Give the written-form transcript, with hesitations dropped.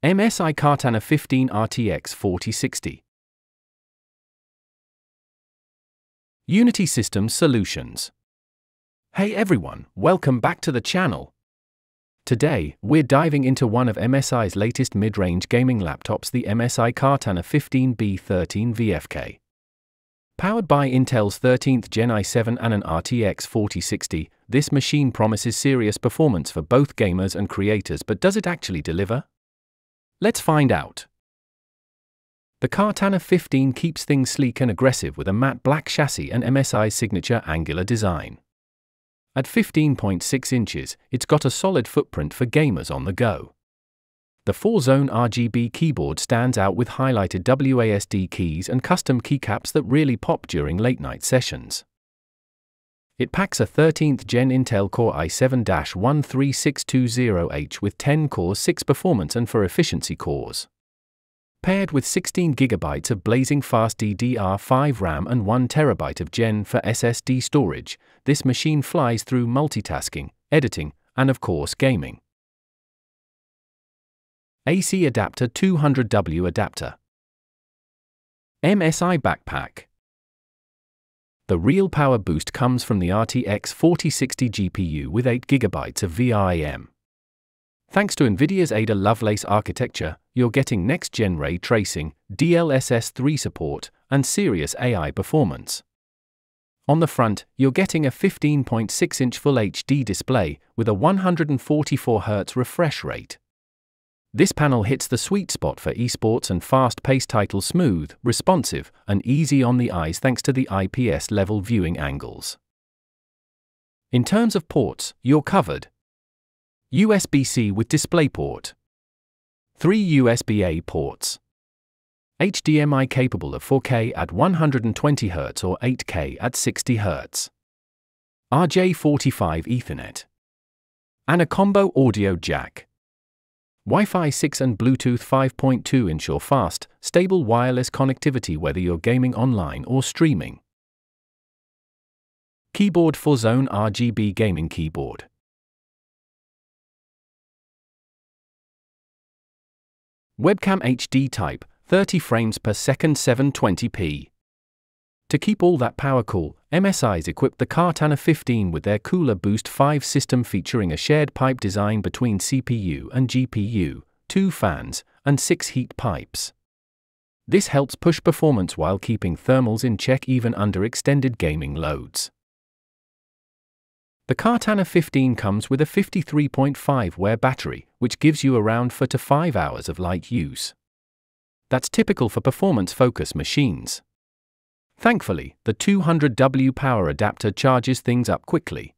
MSI Katana 15 RTX 4060. Unity Systems Solutions. Hey everyone, welcome back to the channel. Today, we're diving into one of MSI's latest mid-range gaming laptops, the MSI Katana 15 B13VFK. Powered by Intel's 13th Gen i7 and an RTX 4060, this machine promises serious performance for both gamers and creators, but does it actually deliver? Let's find out. The Katana 15 keeps things sleek and aggressive with a matte black chassis and MSI's signature angular design. At 15.6 inches, it's got a solid footprint for gamers on the go. The 4-zone RGB keyboard stands out with highlighted WASD keys and custom keycaps that really pop during late-night sessions. It packs a 13th Gen Intel Core i7-13620H with 10 cores, 6 performance and 4 efficiency cores. Paired with 16 GB of blazing fast DDR5 RAM and 1 TB of Gen 4 SSD storage, this machine flies through multitasking, editing, and of course gaming. AC adapter 200W adapter. MSI backpack. The real power boost comes from the RTX 4060 GPU with 8 GB of VRAM. Thanks to NVIDIA's Ada Lovelace architecture, you're getting next-gen ray tracing, DLSS 3 support, and serious AI performance. On the front, you're getting a 15.6-inch Full HD display with a 144Hz refresh rate. This panel hits the sweet spot for esports and fast-paced titles, smooth, responsive, and easy on the eyes thanks to the IPS-level viewing angles. In terms of ports, you're covered. USB-C with DisplayPort. 3 USB-A ports. HDMI capable of 4K at 120Hz or 8K at 60Hz. RJ45 Ethernet. And a combo audio jack. Wi-Fi 6 and Bluetooth 5.2 ensure fast, stable wireless connectivity whether you're gaming online or streaming. Keyboard 4-zone RGB gaming keyboard. Webcam HD type, 30 frames per second 720p. To keep all that power cool, MSI's equipped the Katana 15 with their Cooler Boost 5 system featuring a shared pipe design between CPU and GPU, 2 fans, and 6 heat pipes. This helps push performance while keeping thermals in check even under extended gaming loads. The Katana 15 comes with a 53.5 Ah battery, which gives you around 4 to 5 hours of light use. That's typical for performance-focused machines. Thankfully, the 200W power adapter charges things up quickly.